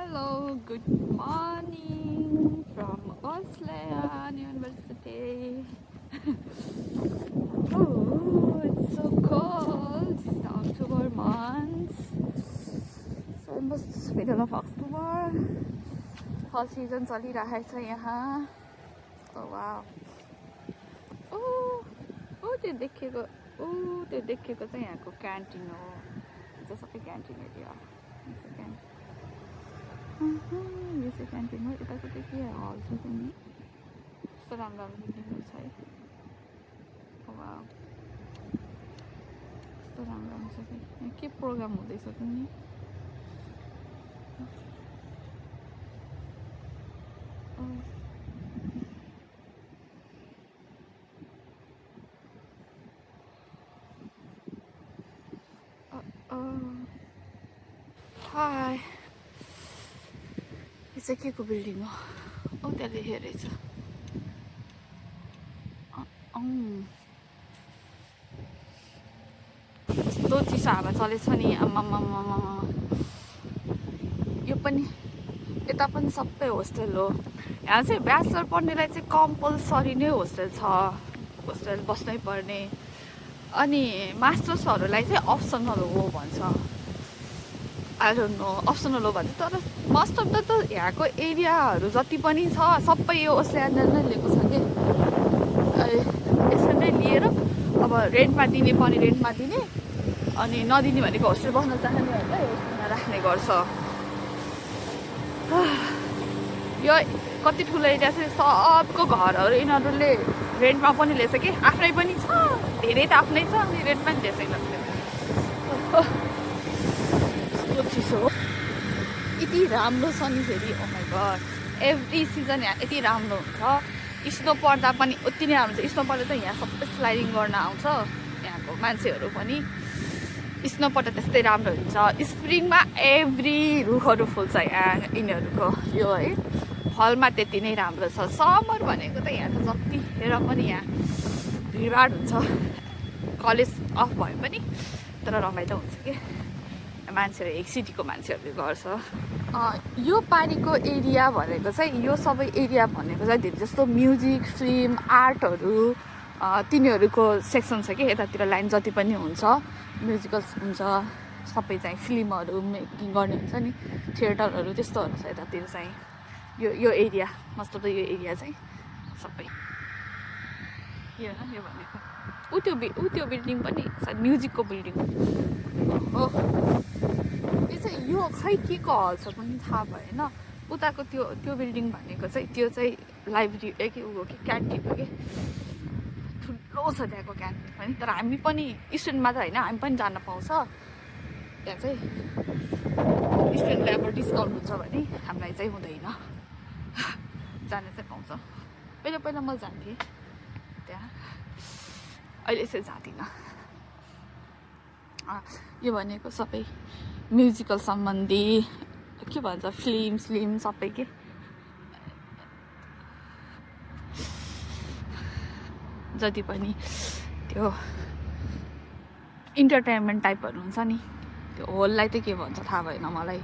Hello, good morning from Oslo University. Oh, it's so cold. It's the October month. It's almost middle of October. Fall season चलिरहेको छ यहाँ. Oh wow. त्यो देखेको चाहिँ यहाँको canteen हो. त्यो सबै क्यान्टिन एरिया. यो चाहिँ क्यान्टिन हो. यताको चाहिँ के हल छ पनि कस्तो राम्रो बिल्डिङहरू छ है. वाउ, कस्तो राम्रो छ कि यहाँ के प्रोग्राम हुँदैछ पनि. हाय, यो चाहिँ के को बिल्डिङ हो? त्यहाँ लेखेको रहेछ. कस्तो चिसो हावा चलेछ नि. आम्मामामा, यो पनि यता पनि सबै होस्टेल हो. यहाँ चाहिँ ब्याचलर पढ्नेलाई चाहिँ कम्पलसरी नै होस्टेल छ. होस्टेल बस्नै पर्ने. अनि मास्टर्सहरूलाई चाहिँ अप्सनल हो भन्छ. आई डोन्ट नो अप्सनल हो भन्छ. तर मोस्ट अफ द त यहाँको एरियाहरू जति पनि छ सबै यो ओस्ल्यान्डर नै लिएको छ कि. यसरी नै लिएर अब रेन्टमा दिने पनि रेन्टमा दिने, अनि नदिने भनेको होस्टेल बस्न चाहनेहरूलाई होस्टेलमा राख्ने गर्छ. यो कति ठुलो एरिया चाहिँ सबको घरहरू यिनीहरूले रेन्टमा पनि लिएछ कि. आफ्नै पनि छ, धेरै त आफ्नै छ, अनि रेन्टमा पनि लिएछ यिनीहरूले. चिसो हो. यति राम्रो छ नि फेरि. ओ माई गड, एभ्री सिजन यहाँ यति राम्रो हुन्छ. स्नो पर्दा पनि उति नै राम्रो हुन्छ. स्नो पर्दा चाहिँ यहाँ सबै स्लाइडिङ गर्न आउँछ यहाँको मान्छेहरू पनि. स्नो पर्दा त्यस्तै राम्रो हुन्छ. स्प्रिङमा एभ्री रुखहरू फुल्छ यहाँ यिनीहरूको यो है. फलमा त्यति नै राम्रो छ. समर भनेको त यहाँ त जतिखेर पनि यहाँ भिडभाड हुन्छ. कलेज अफ भए पनि तर रमाइलो हुन्छ कि. मान्छेहरू एक सिटीको मान्छेहरूले गर्छ. यो पारिको एरिया भनेको चाहिँ यो सबै एरिया भनेको चाहिँ धेरै जस्तो म्युजिक, फिल्म, आर्टहरू तिनीहरूको सेक्सन छ कि. यतातिर लाइन जति पनि हुन्छ म्युजिकल्स हुन्छ, सबै चाहिँ फिल्महरू मेकिङ गर्ने हुन्छ नि, थिएटरहरू त्यस्तोहरू छ यतातिर चाहिँ. यो एरिया मतलब यो एरिया चाहिँ सबै यो भनेको त्यो बिल्डिङ पनि सायद म्युजिकको बिल्डिङ हो. यो चाहिँ यो खै के को हल छ पनि थाहा भएन. उताको त्यो बिल्डिङ भनेको चाहिँ त्यो चाहिँ लाइब्रेरी कि ऊ हो कि क्यान्टिन हो कि. ठुलो छ त्यहाँको क्यान्टिन पनि. तर हामी पनि स्टुडेन्टमा त होइन, हामी पनि जान पाउँछ त्यहाँ चाहिँ. स्टुडेन्टलाई अब डिस्काउन्ट हुन्छ भने हामीलाई चाहिँ हुँदैन, जान चाहिँ पाउँछ. पहिला म जान्थेँ त्यहाँ, अहिले चाहिँ जाँदिनँ. यो भनेको सबै म्युजिकल सम्बन्धी के भन्छ फिल्म सबै के. जति पनि त्यो इन्टरटेनमेन्ट टाइपहरू हुन्छ नि, त्यो होललाई चाहिँ के भन्छ थाहा भएन मलाई.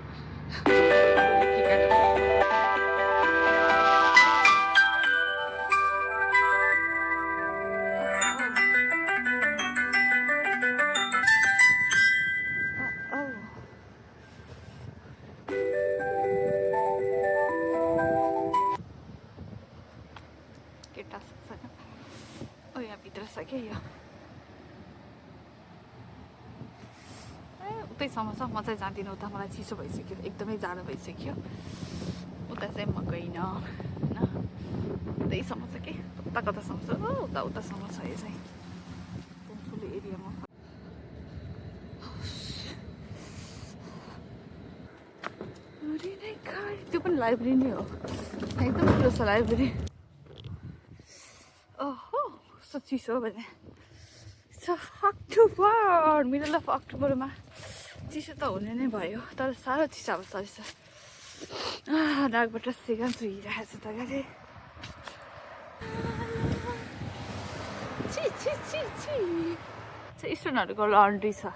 यहाँ भित्र छ क्या यो. उतैसम्म छ. म चाहिँ जाँदिनँ उता. मलाई चिसो भइसक्यो, एकदमै जाडो भइसक्यो. उता चाहिँ म गइनँ होइन. उतैसम्म छ कि. कतासम्म छ. उतासम्म छ यो चाहिँ. ठुलो एरियामा. त्यो पनि लाइब्रेरी नै हो. एकदम ठुलो छ लाइब्रेरी. कस्तो चिसो हो भने. अक्टोबर, मिडल अफ अक्टोबरमा चिसो त हुने नै भयो. तर साह्रो चिसो अब चल्छ. नाकबाट सेगान चुहिरहेको छ त गाडी. स्टुडेन्टहरूको लन्ड्री छ.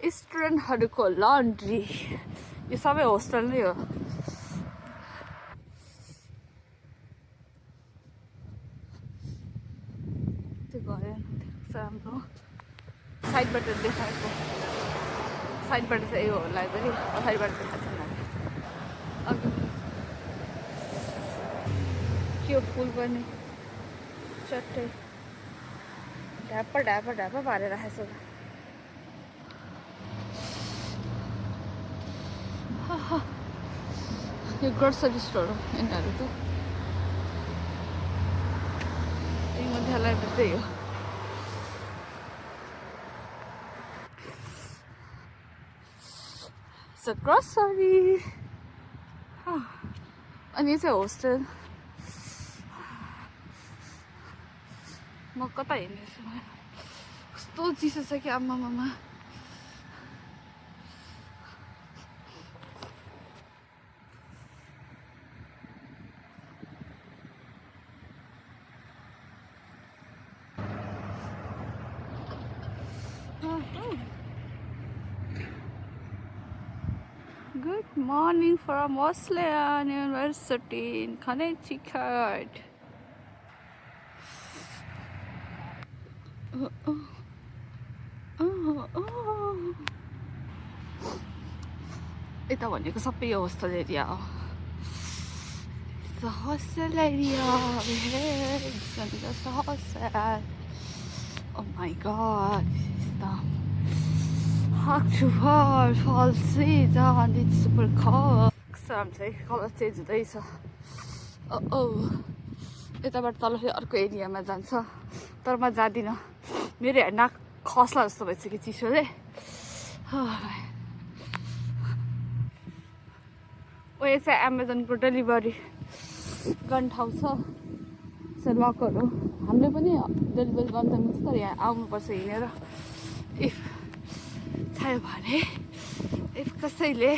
स्टुडेन्टहरूको लन्ड्री यो सबै होस्टेल नै हो त्यो गरे राम्रो साइडबाट देखाएको साइडबाट चाहिँ यो हो लाइब्रेरी साइडबाट देखाएको छैन अघि त्यो फुल पनि चट्टै ढ्याप्प पारेर राखेको छ यो ग्रोसरी स्टोर हो यिनीहरूको मध्य लाइब्रेरी त्यही हो It's a grocery. अनि चाहिँ होस्टेल म कता हिँड्दैछु कस्तो चिसो छ कि आमामामा Good morning from Wesleyan University in Connecticut. यता भनेको सबै यो होस्टेल एरिया हो hostel area over here. It's gonna be just a hostel. Oh my god, this is the October fall season. It's super cold. I'm saying, color change हुँदैछ. यताबाट तल फेरि अर्को एरियामा जान्छ तर म जादिनँ मेरो हेर्न खस्ला जस्तो भइसक्यो चिसोले यो चाहिँ एमाजोनको डेलिभरी गर्ने ठाउँ छ लकहरू हामीले पनि डेलिभरी गर्न त मिल्छ तर यहाँ आउनुपर्छ हिँडेर इफ थाहा भने इफ कसैले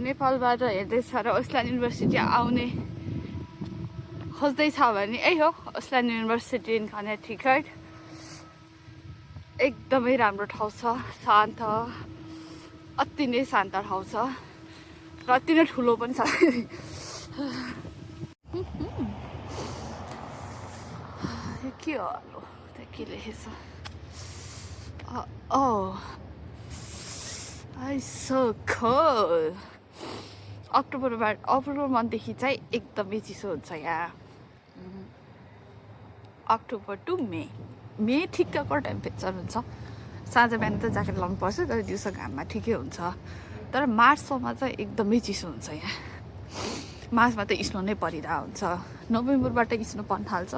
नेपालबाट हेर्दैछ र वेस्टल्यान्ड युनिभर्सिटी आउने खोज्दैछ भने यही हो वेस्टल्यान्ड युनिभर्सिटी इन कनेक्टिकट एकदमै राम्रो ठाउँ छ शान्त अति नै शान्त ठाउँ छ र अति नै ठुलो पनि छ के हो त्यहाँ के लेखेछ अक्टोबर मन्थदेखि चाहिँ एकदमै चिसो हुन्छ यहाँ अक्टोबर टु मे ठिक्कको टेम्परेचर हुन्छ साँझ बिहान त ज्याकेट लाउनु पर्छ तर दिउँसो घाममा ठिकै हुन्छ तर मार्चसम्म चाहिँ एकदमै चिसो हुन्छ यहाँ मार्चमा त स्नो नै परिरहेको हुन्छ नोभेम्बरबाट स्नो पर्न थाल्छ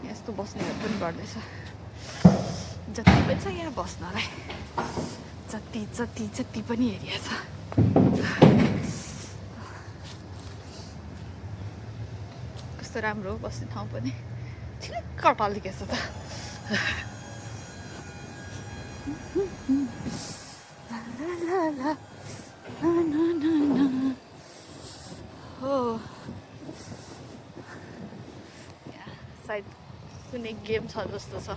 यस्तो बस्नेहरू पनि गर्दैछ जति पनि छ यहाँ बस्नलाई जति पनि एरिया छ कस्तो राम्रो हो बस्ने ठाउँ पनि छिल्लिक्क टल्केछ त सायद कुनै गेम छ जस्तो छ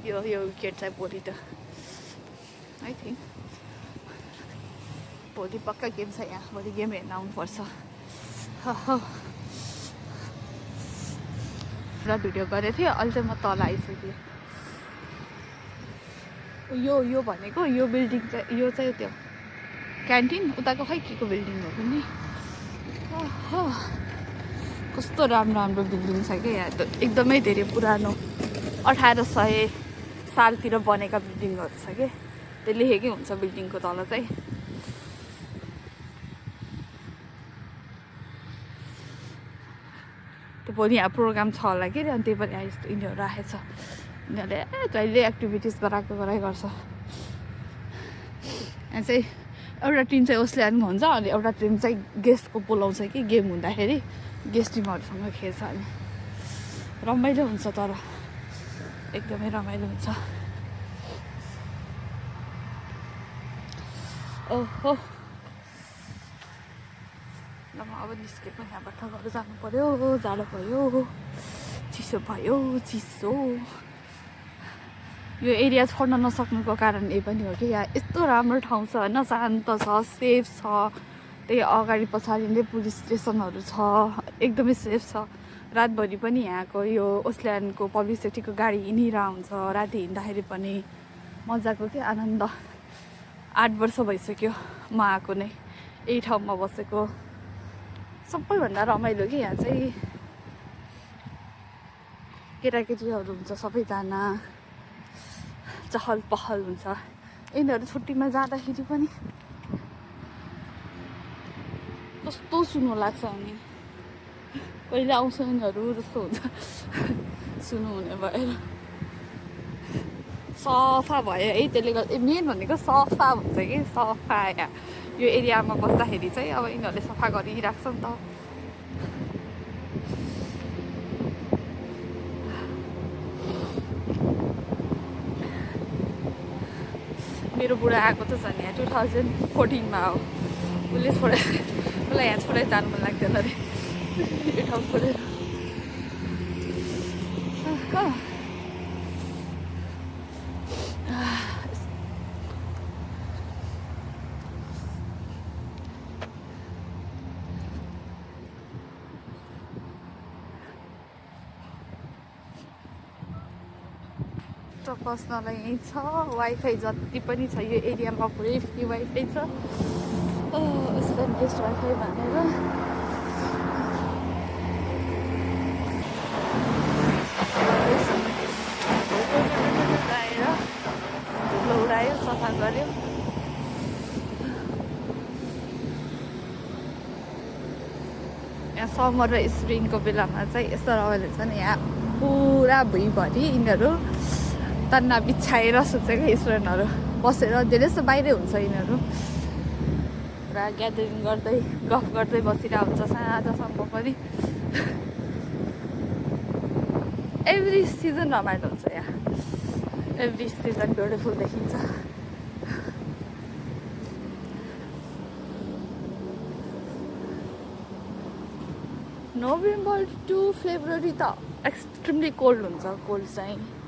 यो विकेट चाहिँ भोलि त आई थिङ्क भोलि पक्का गेम छ यहाँ भोलि गेम हेर्न आउनुपर्छ र भिडियो गरेको थिएँ अहिले चाहिँ म तल आइसकेँ यो भनेको यो बिल्डिङ चाहिँ यो चाहिँ त्यो क्यान्टिन उताको खै के को बिल्डिङ हो पनि कस्तो राम्रो बिल्डिङ छ क्या यहाँ त एकदमै धेरै पुरानो 1800 सालतिर बनेका बिल्डिङहरू छ क्या त्यो लेखेकै हुन्छ बिल्डिङको तल चाहिँ त्यो भोलि यहाँ प्रोग्राम छ होला कि अनि त्यही पनि यस्तो यिनीहरू राखेको छ यिनीहरूले जहिले एक्टिभिटिज गराएको गर्छ यहाँ चाहिँ एउटा टिम चाहिँ वेस्टल्यान्डको हुन्छ अनि एउटा टिम चाहिँ गेस्टको बोलाउँछ कि गेम हुँदाखेरि गेस्ट टिमहरूसँग खेल्छ अनि रमाइलो हुन्छ तर एकदमै रमाइलो हुन्छ ओहो ल म अब निस्केको यहाँबाट घर जानु पर्यो जाडो भयो चिसो यो एरिया छोड्न नसक्नुको कारण यही पनि हो कि यहाँ यस्तो राम्रो ठाउँ छ होइन, शान्त छ, सेफ छ। त्यही अगाडि पछाडि नै पुलिस स्टेसनहरू छ, एकदमै सेफ छ। रातभरि पनि यहाँको यो ओस्ल्यान्डको पब्लिसिटीको गाडी हिँडिरहेको हुन्छ, राति हिँड्दाखेरि पनि मजाको के आनन्द। 8 वर्ष भइसक्यो म आएको नै, यही ठाउँमा बसेको। सबैभन्दा रमाइलो कि यहाँ चाहिँ केटाकेटीहरू हुन्छ, सबैजना चहल पहल हुन्छ। यिनीहरू छुट्टीमा जाँदाखेरि पनि कस्तो सुन्नु लाग्छ अनि कहिले आउँछ यिनीहरू जस्तो हुन्छ सुन्नु हुने भएर। सफा भयो है, त्यसले गर्दा मेन भनेको सफा हुन्छ कि सफा। यहाँ यो एरियामा बस्दाखेरि चाहिँ अब यिनीहरूले सफा गरिराख्छ नि त। मेरो बुढा आएको त झन् यहाँ 2014मा हो। उसले उसलाई यहाँ छोडेर जानु मन लाग्दैन अरे यो ठाउँ छोडेर। बस्नलाई यहीँ छ, वाइफाई जति पनि छ यो एरियामा पुरै फ्री वाइफाई छ। ओस्ल्यान्ड गेस्ट वाइफाई भनेर उडायो, सफा गऱ्यो। यहाँ समर र स्प्रिङको बेलामा चाहिँ यस्तो रमाइलो छ नि, यहाँ पुरा भुइँभरि यिनीहरू तन्ना बिछाएर सुत्छ क्या स्टुडेन्टहरू बसेर। धेरै जस्तो बाहिरै हुन्छ यिनीहरू, पुरा ग्यादरिङ गर्दै गफ गर्दै बसिरहेको हुन्छ साँझसम्म पनि। एभ्री सिजन रमाइलो हुन्छ यहाँ, एभ्री सिजन ब्युटिफुल देखिन्छ। नोभेम्बर टु फेब्रुअरी त एक्सट्रिमली कोल्ड हुन्छ, कोल्ड चाहिँ।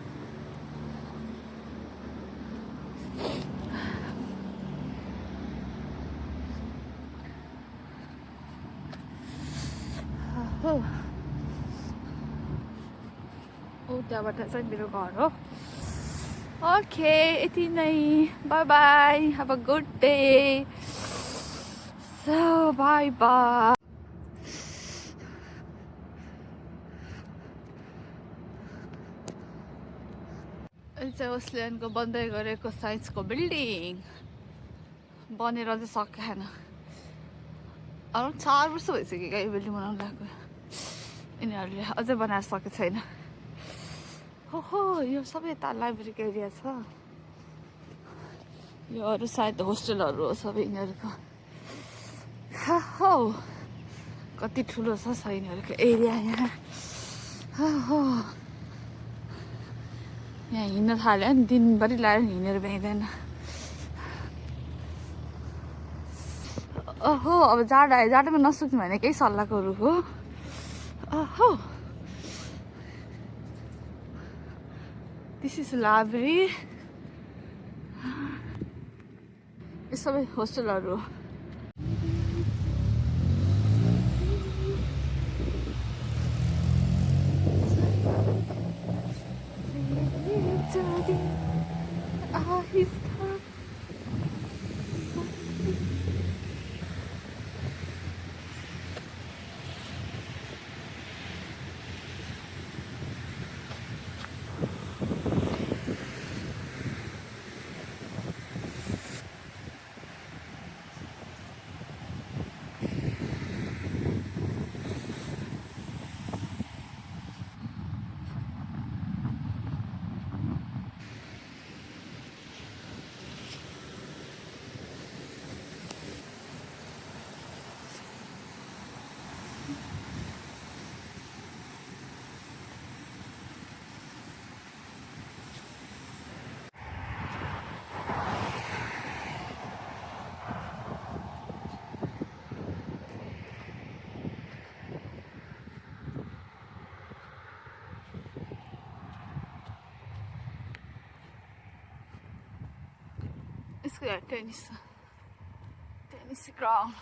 त्यहाँबाट चाहिँ मेरो घर हो। ओके, यति नै, by by, have a good day. So by by. अहिले चाहिँ ओस्ल्यान्डको बन्दै गरेको साइन्सको बिल्डिङ बनेर चाहिँ सकेन। अराउन्ड 4 वर्ष भइसक्यो क्या यो बिल्डिङ बनाउनु लागेको, यिनीहरूले अझै बनाएर सकेको छैन। हो यो सबै यता लाइब्रेरीको एरिया छ, यो अरू सायद होस्टेलहरू हो सबै यिनीहरूको। हो कति ठुलो छ यिनीहरूको एरिया यहाँ। हो यहाँ हिँड्न थाल्यो नि दिनभरि लगाएर हिँडेर भ्याइँदैन। ओहो अब जाडोमा नसुक्नु भने केही सल्लाहको रुख हो। ओहो दिस इज लाइब्रेरी, यो सबै होस्टेलहरू हो। Yeah, tennis ground.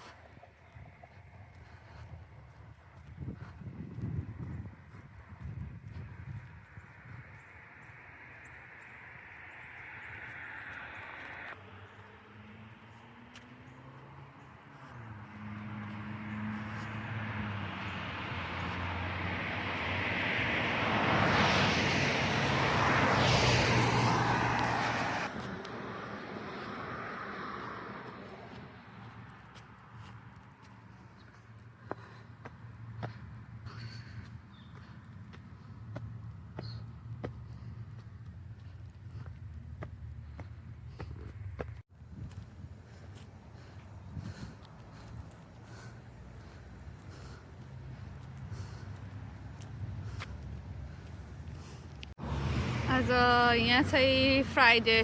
आज यहाँ चाहिँ फ्राइडे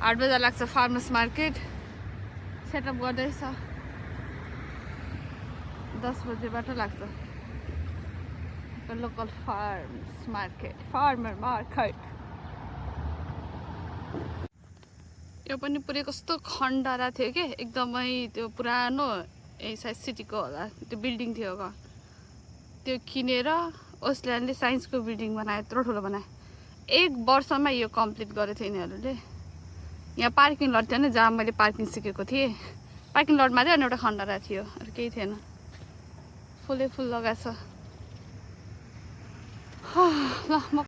8 बजे लाग्छ फार्मर्स मार्केट सेटअप गर्दैछ 10 बजेबाट लाग्छ लोकल फार्मर्स मार्केट यो पनि पुरै कस्तो खण्डरा थियो के एकदमै त्यो पुरानो सायद सिटीको होला त्यो बिल्डिङ थियो त्यो किनेर ओस्ल्यान्डले साइन्सको बिल्डिङ बनायो यत्रो ठुलो बनायो 1 वर्षमा यो कम्प्लिट गरेको थियो यिनीहरूले यहाँ पार्किङ लट थियो नि जहाँ मैले पार्किङ सिकेको थिएँ पार्किङ लटमा चाहिँ अनि एउटा खण्डरा थियो अरू केही थिएन फुलै फुल लगाएछ ल म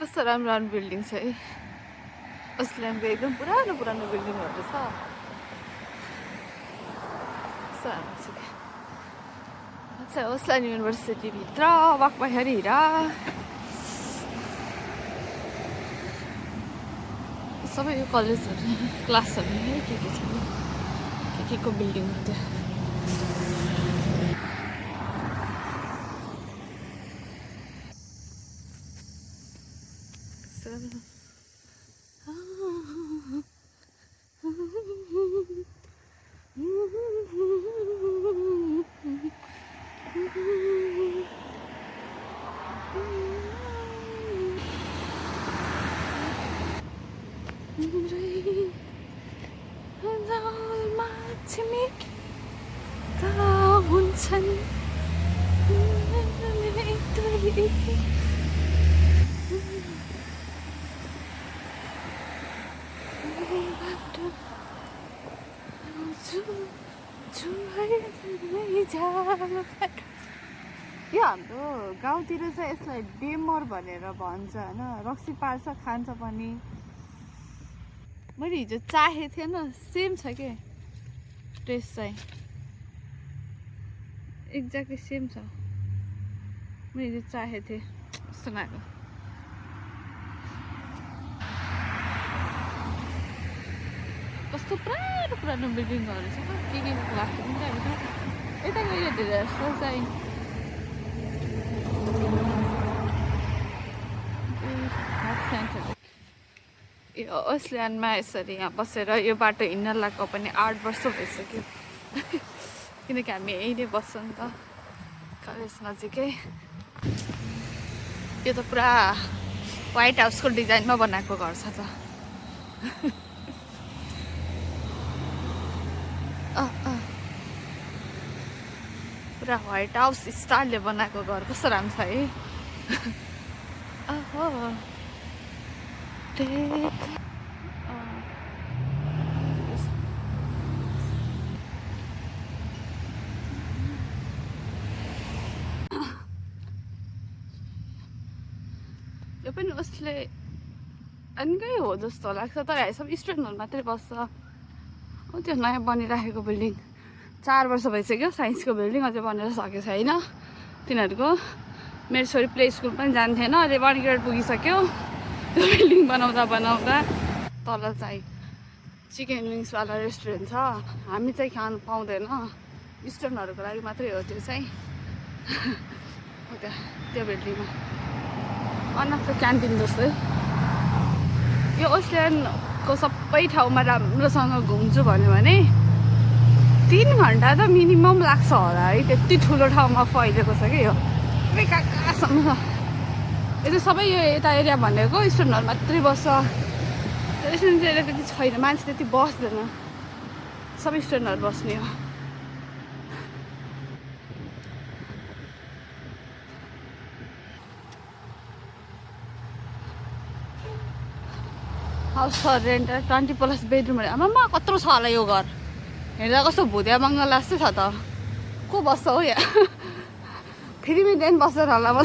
कस्तो राम्रो राम्रो बिल्डिङ छ है ओस्ल्यान्डको एकदम पुरानो पुरानो बिल्डिङहरू छ अच्छा ओस्ल्यान्ड युनिभर्सिटी भित्र वाकमा हिरा सबै यो कलेजहरू क्लासहरू के छ के को बिल्डिङहरू त्यहाँ यो हाम्रो गाउँतिर चाहिँ यसलाई डेमर भनेर भन्छ हैन रक्सी पार्छ खान्छ पनि मैले हिजो चाखेको थिएँ न सेम छ के टेस्ट चाहिँ एक्ज्याक्टली सेम छ मैले हिजो चाखेको थिएँ सुनाएको कस्तो पुरानो पुरानो बिल्डिङहरू छ के लाग्छ नि यता गयो धेरै जस्तो चाहिँ यो ओस्ल्यान्डमा यसरी यहाँ बसेर यो बाटो हिँड्न लाग्यो पनि 8 वर्ष भइसक्यो किनकि हामी यहीँ नै बस्छौँ नि त कलेज नजिकै यो त पुरा व्हाइट हाउसको डिजाइनमा बनाएको घर छ त पुरा व्हाइट हाउस स्टाइलले बनाएको घर कस्तो राम्रो छ है यो पनि उसले अनकै हो जस्तो लाग्छ तर सब स्टुडेन्टहरू मात्रै बस्छ हो त्यो नयाँ बनिराखेको बिल्डिङ 4 वर्ष भइसक्यो साइन्सको बिल्डिङ अझै बनेर सकेको छैन तिनीहरूको मेरो छोरी प्ले स्कुल पनि जान्थेन अहिले 1 ग्रेड पुगिसक्यो त्यो बिल्डिङ बनाउँदा बनाउँदा तल चाहिँ चिकन विङ्सवाला रेस्टुरेन्ट छ हामी चाहिँ खानु पाउँदैन स्टुडेन्टहरूको लागि मात्रै हो त्यो चाहिँ हो त्यो बिल्डिङमा अनफ क्यान्टिन जस्तै यो ओस्ल्यान्डको सबै ठाउँमा राम्रोसँग घुम्छु भन्यो भने 3 घन्टा त मिनिमम लाग्छ होला है त्यति ठुलो ठाउँमा फैलिएको छ कि यो सबै कहाँसम्म छ यो चाहिँ सबै यो यता एरिया भनेको स्टुडेन्टहरू मात्रै बस्छ रेस्टुरेन्ट चाहिँ एरिया त्यति छैन मान्छे त्यति बस्दैन सबै स्टुडेन्टहरू बस्ने हो हाउस फर रेन्ट 20+ बेडरुम आमामा कत्रो छ होला यो घर हेर्दा कस्तो भुतिया बङ्गला जस्तै छ त को बस्छ हो यहाँ फेरि मेन बस्छ होला म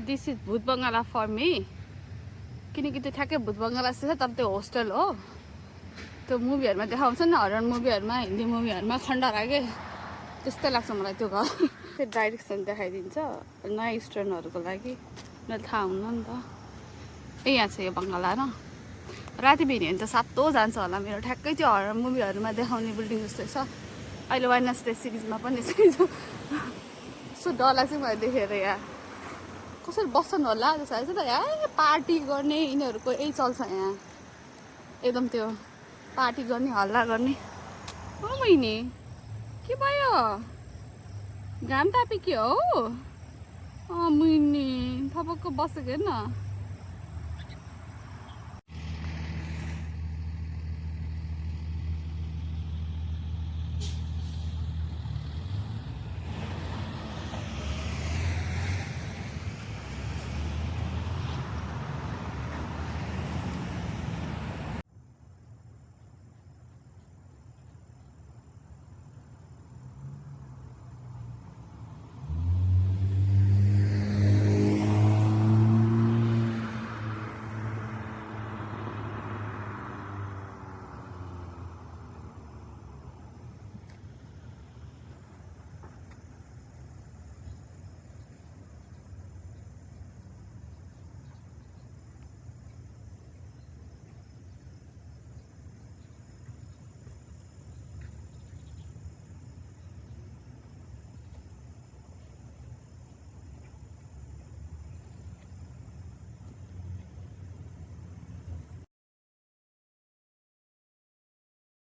दिस इज भूत बङ्गला फर मी किनकि त्यो ठ्याक्कै भूत बङ्गला जस्तो छ तर त्यो होस्टेल हो त्यो मुभीहरूमा देखाउँछ नि हरर मुभीहरूमा हिन्दी मुभीहरूमा खण्डहर के त्यस्तै लाग्छ मलाई त्यो घर त्यो डाइरेक्सन देखाइदिन्छ नयाँ स्टुडेन्टहरूको लागि उनीहरूले थाहा हुन्न नि त ए यहाँ छ यो बङ्गला र राति बिहान त 7 जान्छ होला मेरो ठ्याक्कै त्यो हरर मुभीहरूमा देखाउने बिल्डिङ जस्तै छ अहिले वेडनेसडे सिरिजमा पनि सो डर लाग्छ मलाई देखेर यहाँ कसरी बस्छन् होला जस्तो लाग्छ त यहाँ पार्टी गर्ने यिनीहरूको यही चल्छ यहाँ एकदम त्यो पार्टी गर्ने हल्ला गर्ने मैनी के भयो घाम तापे के हो मैनी थपक्क बसेको हेर्न